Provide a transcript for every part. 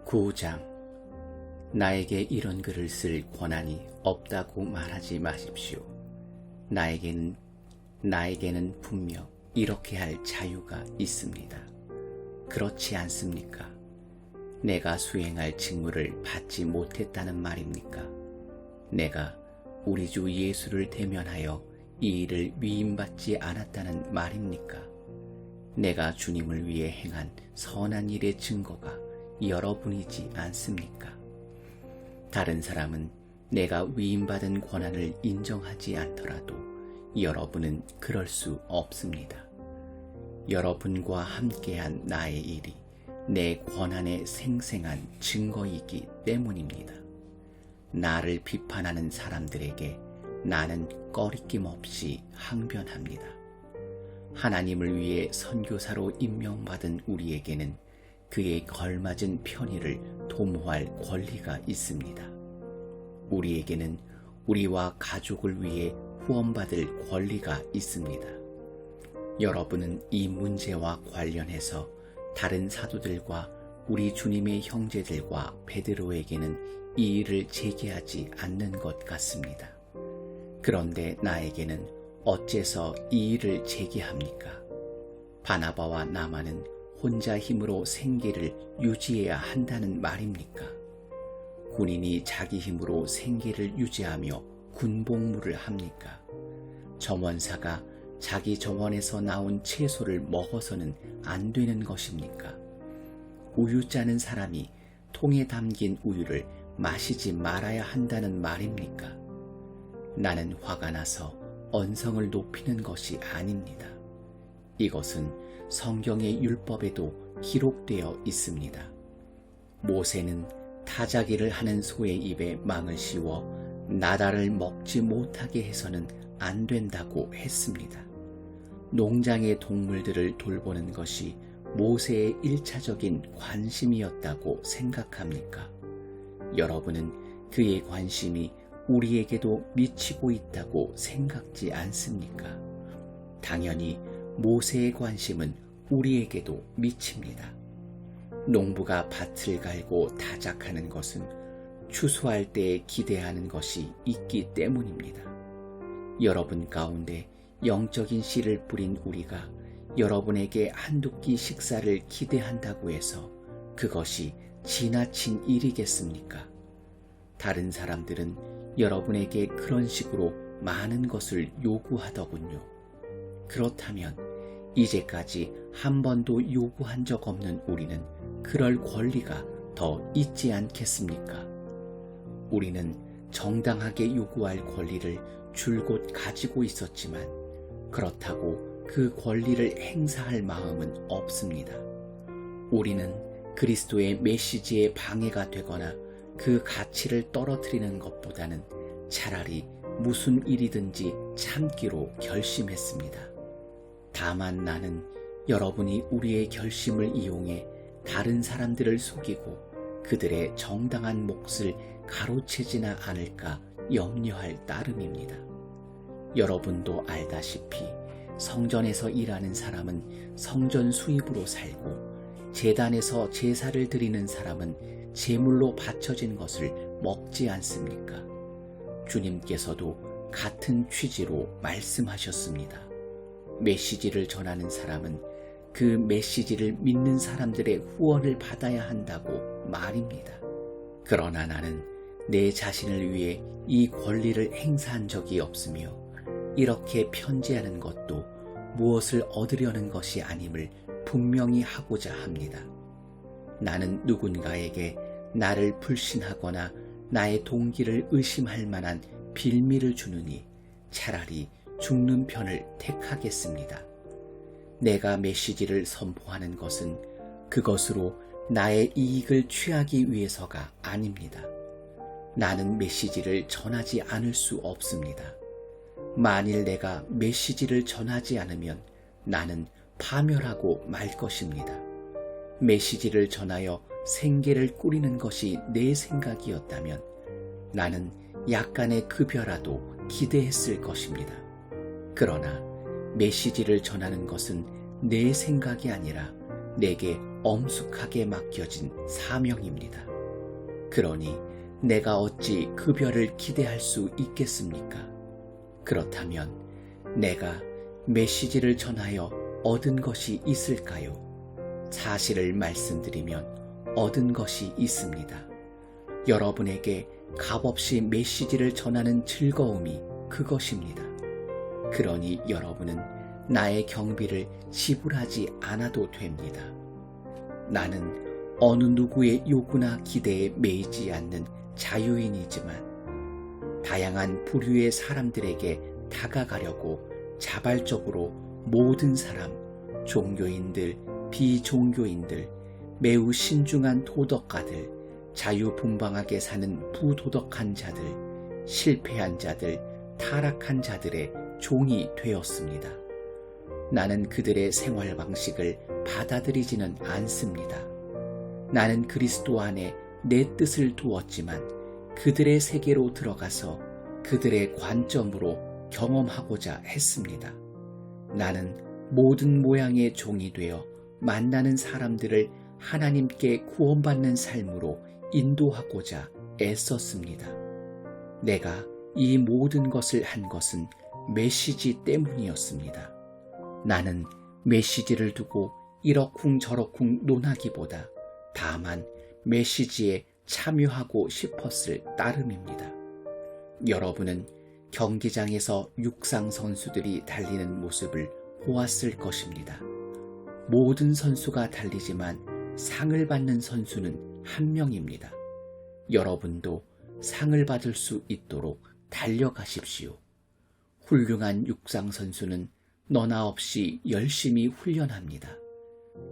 9장. 나에게 이런 글을 쓸 권한이 없다고 말하지 마십시오. 나에게는 분명 이렇게 할 자유가 있습니다. 그렇지 않습니까? 내가 수행할 직무를 받지 못했다는 말입니까? 내가 우리 주 예수를 대면하여 이 일을 위임받지 않았다는 말입니까? 내가 주님을 위해 행한 선한 일의 증거가 여러분이지 않습니까? 다른 사람은 내가 위임받은 권한을 인정하지 않더라도 여러분은 그럴 수 없습니다. 여러분과 함께한 나의 일이 내 권한의 생생한 증거이기 때문입니다. 나를 비판하는 사람들에게 나는 꺼리낌 없이 항변합니다. 하나님을 위해 선교사로 임명받은 우리에게는 그에 걸맞은 편의를 도모할 권리가 있습니다. 우리에게는 우리와 가족을 위해 후원받을 권리가 있습니다. 여러분은 이 문제와 관련해서 다른 사도들과 우리 주님의 형제들과 베드로에게는 이 일을 제기하지 않는 것 같습니다. 그런데 나에게는 어째서 이 일을 제기합니까? 바나바와 나만은 혼자 힘으로 생계를 유지해야 한다는 말입니까? 군인이 자기 힘으로 생계를 유지하며 군복무를 합니까? 점원사가 자기 점원에서 나온 채소를 먹어서는 안 되는 것입니까? 우유 짜는 사람이 통에 담긴 우유를 마시지 말아야 한다는 말입니까? 나는 화가 나서 언성을 높이는 것이 아닙니다. 이것은 성경의 율법에도 기록되어 있습니다. 모세는 타자기를 하는 소의 입에 망을 씌워 나달을 먹지 못하게 해서는 안 된다고 했습니다. 농장의 동물들을 돌보는 것이 모세의 1차적인 관심이었다고 생각합니까? 여러분은 그의 관심이 우리에게도 미치고 있다고 생각지 않습니까? 당연히 모세의 관심은 우리에게도 미칩니다. 농부가 밭을 갈고 타작하는 것은 추수할 때 기대하는 것이 있기 때문입니다. 여러분 가운데 영적인 씨를 뿌린 우리가 여러분에게 한두 끼 식사를 기대한다고 해서 그것이 지나친 일이겠습니까? 다른 사람들은 여러분에게 그런 식으로 많은 것을 요구하더군요. 그렇다면 이제까지 한 번도 요구한 적 없는 우리는 그럴 권리가 더 있지 않겠습니까? 우리는 정당하게 요구할 권리를 줄곧 가지고 있었지만 그렇다고 그 권리를 행사할 마음은 없습니다. 우리는 그리스도의 메시지에 방해가 되거나 그 가치를 떨어뜨리는 것보다는 차라리 무슨 일이든지 참기로 결심했습니다. 다만 나는 여러분이 우리의 결심을 이용해 다른 사람들을 속이고 그들의 정당한 몫을 가로채지나 않을까 염려할 따름입니다. 여러분도 알다시피 성전에서 일하는 사람은 성전 수입으로 살고 제단에서 제사를 드리는 사람은 제물로 바쳐진 것을 먹지 않습니까? 주님께서도 같은 취지로 말씀하셨습니다. 메시지를 전하는 사람은 그 메시지를 믿는 사람들의 후원을 받아야 한다고 말입니다. 그러나 나는 내 자신을 위해 이 권리를 행사한 적이 없으며 이렇게 편지하는 것도 무엇을 얻으려는 것이 아님을 분명히 하고자 합니다. 나는 누군가에게 나를 불신하거나 나의 동기를 의심할 만한 빌미를 주느니 차라리 죽는 편을 택하겠습니다. 내가 메시지를 선포하는 것은 그것으로 나의 이익을 취하기 위해서가 아닙니다. 나는 메시지를 전하지 않을 수 없습니다. 만일 내가 메시지를 전하지 않으면 나는 파멸하고 말 것입니다. 메시지를 전하여 생계를 꾸리는 것이 내 생각이었다면 나는 약간의 급여라도 기대했을 것입니다. 그러나 메시지를 전하는 것은 내 생각이 아니라 내게 엄숙하게 맡겨진 사명입니다. 그러니 내가 어찌 급여를 기대할 수 있겠습니까? 그렇다면 내가 메시지를 전하여 얻은 것이 있을까요? 사실을 말씀드리면 얻은 것이 있습니다. 여러분에게 값없이 메시지를 전하는 즐거움이 그것입니다. 그러니 여러분은 나의 경비를 지불하지 않아도 됩니다. 나는 어느 누구의 요구나 기대에 매이지 않는 자유인이지만 다양한 부류의 사람들에게 다가가려고 자발적으로 모든 사람, 종교인들, 비종교인들, 매우 신중한 도덕가들, 자유분방하게 사는 부도덕한 자들, 실패한 자들, 타락한 자들의 종이 되었습니다. 나는 그들의 생활 방식을 받아들이지는 않습니다. 나는 그리스도 안에 내 뜻을 두었지만 그들의 세계로 들어가서 그들의 관점으로 경험하고자 했습니다. 나는 모든 모양의 종이 되어 만나는 사람들을 하나님께 구원받는 삶으로 인도하고자 애썼습니다. 내가 이 모든 것을 한 것은 메시지 때문이었습니다. 나는 메시지를 두고 이러쿵저러쿵 논하기보다 다만 메시지에 참여하고 싶었을 따름입니다. 여러분은 경기장에서 육상 선수들이 달리는 모습을 보았을 것입니다. 모든 선수가 달리지만 상을 받는 선수는 한 명입니다. 여러분도 상을 받을 수 있도록 달려가십시오. 훌륭한 육상 선수는 너나 없이 열심히 훈련합니다.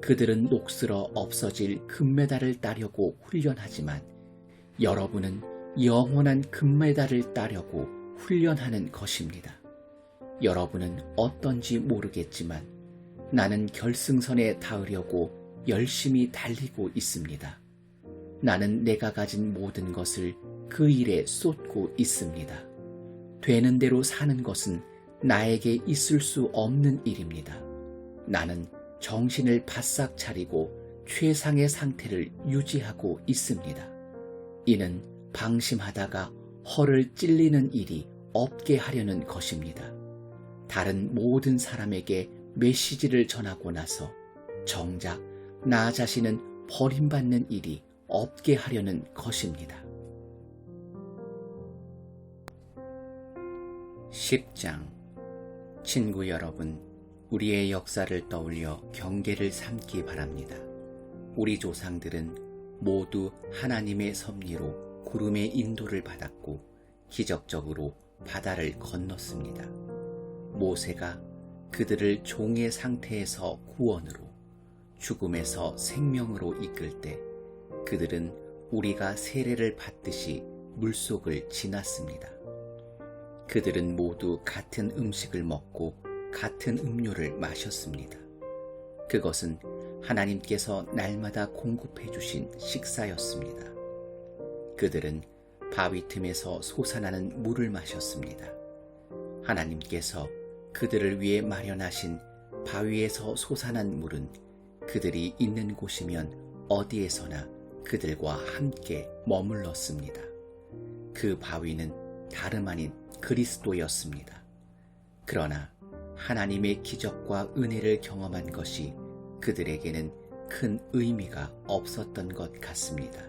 그들은 녹슬어 없어질 금메달을 따려고 훈련하지만 여러분은 영원한 금메달을 따려고 훈련하는 것입니다. 여러분은 어떤지 모르겠지만 나는 결승선에 닿으려고 열심히 달리고 있습니다. 나는 내가 가진 모든 것을 그 일에 쏟고 있습니다. 되는 대로 사는 것은 나에게 있을 수 없는 일입니다. 나는 정신을 바싹 차리고 최상의 상태를 유지하고 있습니다. 이는 방심하다가 허를 찔리는 일이 없게 하려는 것입니다. 다른 모든 사람에게 메시지를 전하고 나서 정작 나 자신은 버림받는 일이 없게 하려는 것입니다. 10장. 친구 여러분, 우리의 역사를 떠올려 경계를 삼기 바랍니다. 우리 조상들은 모두 하나님의 섭리로 구름의 인도를 받았고 기적적으로 바다를 건넜습니다. 모세가 그들을 종의 상태에서 구원으로, 죽음에서 생명으로 이끌 때 그들은 우리가 세례를 받듯이 물속을 지났습니다. 그들은 모두 같은 음식을 먹고 같은 음료를 마셨습니다. 그것은 하나님께서 날마다 공급해 주신 식사였습니다. 그들은 바위 틈에서 솟아나는 물을 마셨습니다. 하나님께서 그들을 위해 마련하신 바위에서 솟아난 물은 그들이 있는 곳이면 어디에서나 그들과 함께 머물렀습니다. 그 바위는 다름 아닌 그리스도였습니다. 그러나 하나님의 기적과 은혜를 경험한 것이 그들에게는 큰 의미가 없었던 것 같습니다.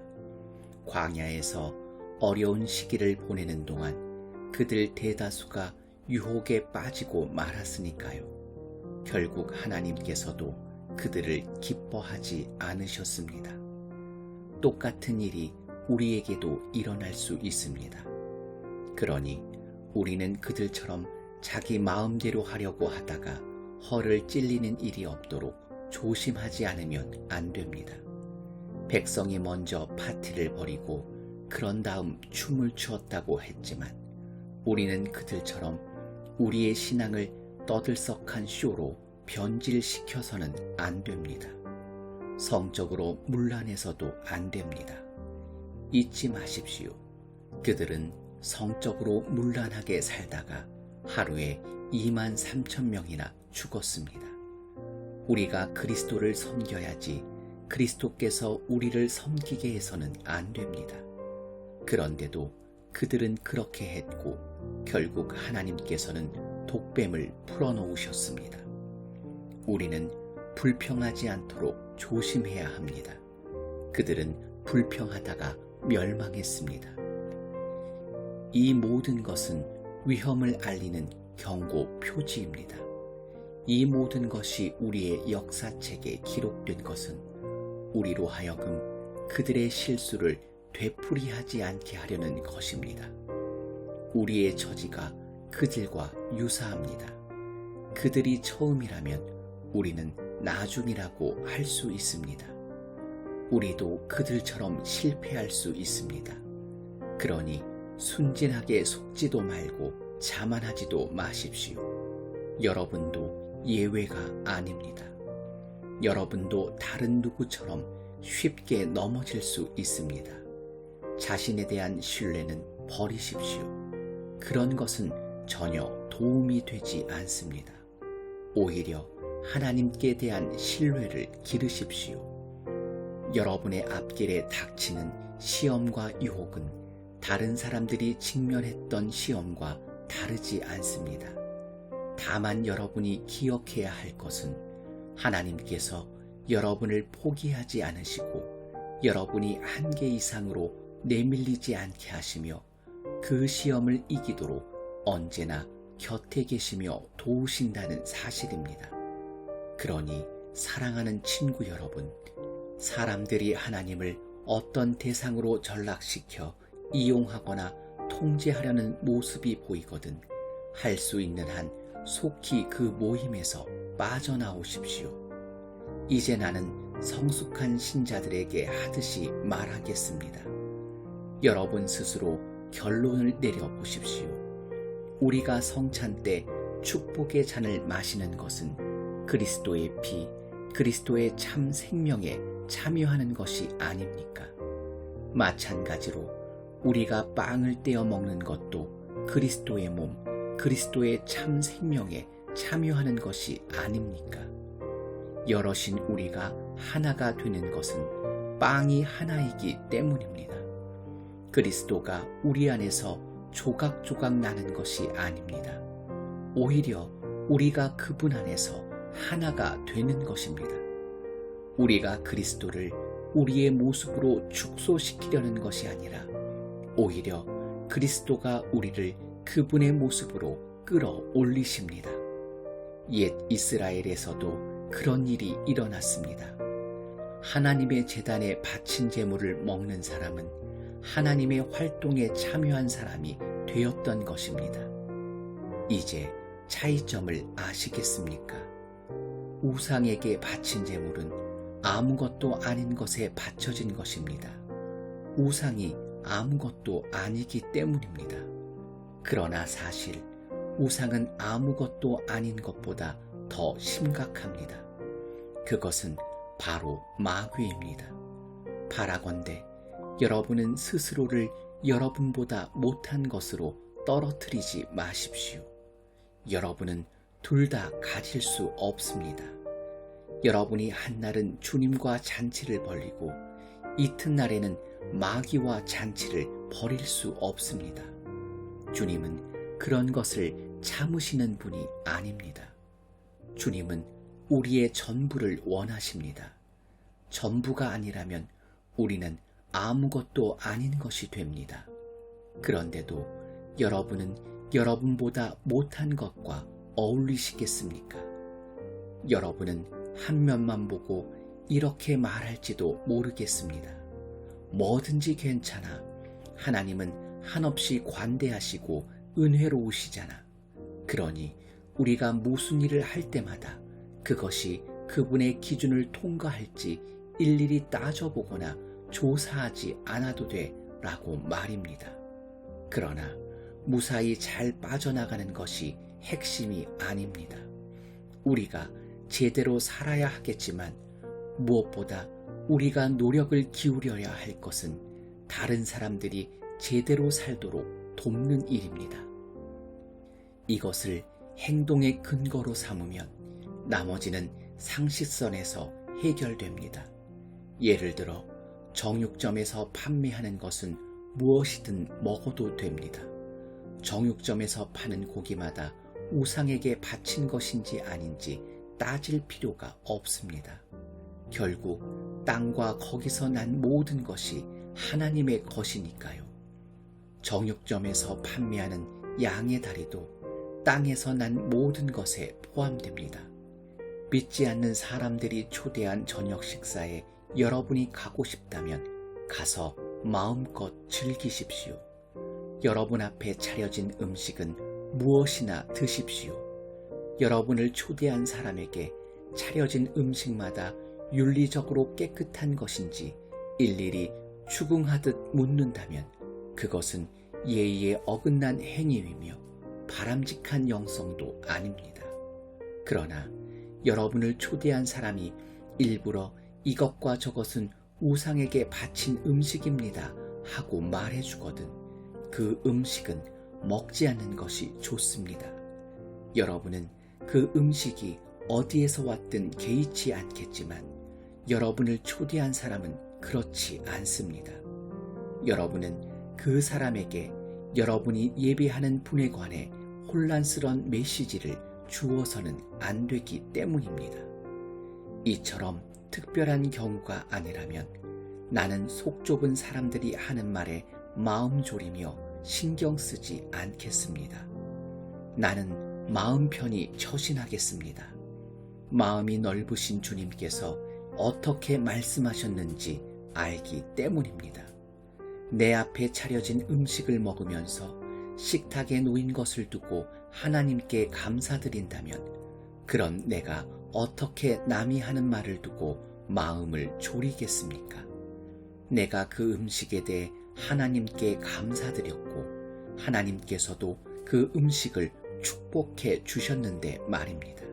광야에서 어려운 시기를 보내는 동안 그들 대다수가 유혹에 빠지고 말았으니까요. 결국 하나님께서도 그들을 기뻐하지 않으셨습니다. 똑같은 일이 우리에게도 일어날 수 있습니다. 그러니 우리는 그들처럼 자기 마음대로 하려고 하다가 허를 찔리는 일이 없도록 조심하지 않으면 안 됩니다. 백성이 먼저 파티를 벌이고 그런 다음 춤을 추었다고 했지만 우리는 그들처럼 우리의 신앙을 떠들썩한 쇼로 변질시켜서는 안 됩니다. 성적으로 문란해서도 안 됩니다. 잊지 마십시오. 그들은 성적으로 문란하게 살다가 하루에 23,000명이나 죽었습니다. 우리가 그리스도를 섬겨야지 그리스도께서 우리를 섬기게 해서는 안 됩니다. 그런데도 그들은 그렇게 했고 결국 하나님께서는 독뱀을 풀어놓으셨습니다. 우리는 불평하지 않도록 조심해야 합니다. 그들은 불평하다가 멸망했습니다. 이 모든 것은 위험을 알리는 경고 표지입니다. 이 모든 것이 우리의 역사책에 기록된 것은 우리로 하여금 그들의 실수를 되풀이하지 않게 하려는 것입니다. 우리의 처지가 그들과 유사합니다. 그들이 처음이라면 우리는 나중이라고 할 수 있습니다. 우리도 그들처럼 실패할 수 있습니다. 그러니 순진하게 속지도 말고 자만하지도 마십시오. 여러분도 예외가 아닙니다. 여러분도 다른 누구처럼 쉽게 넘어질 수 있습니다. 자신에 대한 신뢰는 버리십시오. 그런 것은 전혀 도움이 되지 않습니다. 오히려 하나님께 대한 신뢰를 기르십시오. 여러분의 앞길에 닥치는 시험과 유혹은 다른 사람들이 직면했던 시험과 다르지 않습니다. 다만 여러분이 기억해야 할 것은 하나님께서 여러분을 포기하지 않으시고 여러분이 한계 이상으로 내밀리지 않게 하시며 그 시험을 이기도록 언제나 곁에 계시며 도우신다는 사실입니다. 그러니 사랑하는 친구 여러분, 사람들이 하나님을 어떤 대상으로 전락시켜 이용하거나 통제하려는 모습이 보이거든 할 수 있는 한 속히 그 모임에서 빠져나오십시오. 이제 나는 성숙한 신자들에게 하듯이 말하겠습니다. 여러분 스스로 결론을 내려보십시오. 우리가 성찬 때 축복의 잔을 마시는 것은 그리스도의 피, 그리스도의 참 생명에 참여하는 것이 아닙니까? 마찬가지로 우리가 빵을 떼어 먹는 것도 그리스도의 몸, 그리스도의 참 생명에 참여하는 것이 아닙니까? 여럿인 우리가 하나가 되는 것은 빵이 하나이기 때문입니다. 그리스도가 우리 안에서 조각조각 나는 것이 아닙니다. 오히려 우리가 그분 안에서 하나가 되는 것입니다. 우리가 그리스도를 우리의 모습으로 축소시키려는 것이 아니라 오히려 그리스도가 우리를 그분의 모습으로 끌어올리십니다. 옛 이스라엘에서도 그런 일이 일어났습니다. 하나님의 제단에 바친 제물을 먹는 사람은 하나님의 활동에 참여한 사람이 되었던 것입니다. 이제 차이점을 아시겠습니까? 우상에게 바친 제물은 아무것도 아닌 것에 바쳐진 것입니다. 우상이 아무것도 아니기 때문입니다. 그러나 사실 우상은 아무것도 아닌 것보다 더 심각합니다. 그것은 바로 마귀입니다. 바라건대 여러분은 스스로를 여러분보다 못한 것으로 떨어뜨리지 마십시오. 여러분은 둘 다 가질 수 없습니다. 여러분이 한날은 주님과 잔치를 벌이고 이튿날에는 마귀와 잔치를 벌일 수 없습니다. 주님은 그런 것을 참으시는 분이 아닙니다. 주님은 우리의 전부를 원하십니다. 전부가 아니라면 우리는 아무것도 아닌 것이 됩니다. 그런데도 여러분은 여러분보다 못한 것과 어울리시겠습니까? 여러분은 한 면만 보고 이렇게 말할지도 모르겠습니다. 뭐든지 괜찮아. 하나님은 한없이 관대하시고 은혜로우시잖아. 그러니 우리가 무슨 일을 할 때마다 그것이 그분의 기준을 통과할지 일일이 따져보거나 조사하지 않아도 돼 라고 말입니다. 그러나 무사히 잘 빠져나가는 것이 핵심이 아닙니다. 우리가 제대로 살아야 하겠지만 무엇보다 우리가 노력을 기울여야 할 것은 다른 사람들이 제대로 살도록 돕는 일입니다. 이것을 행동의 근거로 삼으면 나머지는 상식선에서 해결됩니다. 예를 들어 정육점에서 판매하는 것은 무엇이든 먹어도 됩니다. 정육점에서 파는 고기마다 우상에게 바친 것인지 아닌지 따질 필요가 없습니다. 결국 땅과 거기서 난 모든 것이 하나님의 것이니까요. 정육점에서 판매하는 양의 다리도 땅에서 난 모든 것에 포함됩니다. 믿지 않는 사람들이 초대한 저녁 식사에 여러분이 가고 싶다면 가서 마음껏 즐기십시오. 여러분 앞에 차려진 음식은 무엇이나 드십시오. 여러분을 초대한 사람에게 차려진 음식마다 윤리적으로 깨끗한 것인지 일일이 추궁하듯 묻는다면 그것은 예의에 어긋난 행위이며 바람직한 영성도 아닙니다. 그러나 여러분을 초대한 사람이 일부러 이것과 저것은 우상에게 바친 음식입니다 하고 말해주거든 그 음식은 먹지 않는 것이 좋습니다. 여러분은 그 음식이 어디에서 왔든 개의치 않겠지만 여러분을 초대한 사람은 그렇지 않습니다. 여러분은 그 사람에게 여러분이 예배하는 분에 관해 혼란스러운 메시지를 주어서는 안 되기 때문입니다. 이처럼 특별한 경우가 아니라면 나는 속 좁은 사람들이 하는 말에 마음 졸이며 신경 쓰지 않겠습니다. 나는 마음 편히 처신하겠습니다. 마음이 넓으신 주님께서 어떻게 말씀하셨는지 알기 때문입니다. 내 앞에 차려진 음식을 먹으면서 식탁에 놓인 것을 두고 하나님께 감사드린다면 그런 내가 어떻게 남이 하는 말을 두고 마음을 졸이겠습니까? 내가 그 음식에 대해 하나님께 감사드렸고 하나님께서도 그 음식을 축복해 주셨는데 말입니다.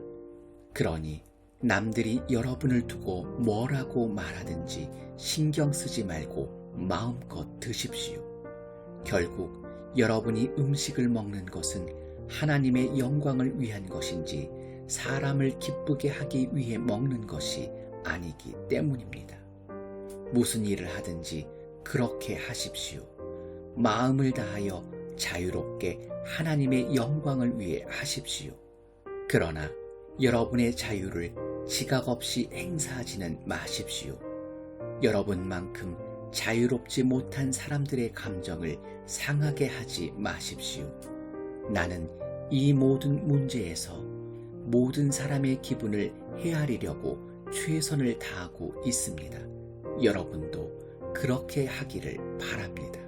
그러니 남들이 여러분을 두고 뭐라고 말하든지 신경 쓰지 말고 마음껏 드십시오. 결국 여러분이 음식을 먹는 것은 하나님의 영광을 위한 것인지 사람을 기쁘게 하기 위해 먹는 것이 아니기 때문입니다. 무슨 일을 하든지 그렇게 하십시오. 마음을 다하여 자유롭게 하나님의 영광을 위해 하십시오. 그러나 여러분의 자유를 지각 없이 행사하지는 마십시오. 여러분만큼 자유롭지 못한 사람들의 감정을 상하게 하지 마십시오. 나는 이 모든 문제에서 모든 사람의 기분을 헤아리려고 최선을 다하고 있습니다. 여러분도 그렇게 하기를 바랍니다.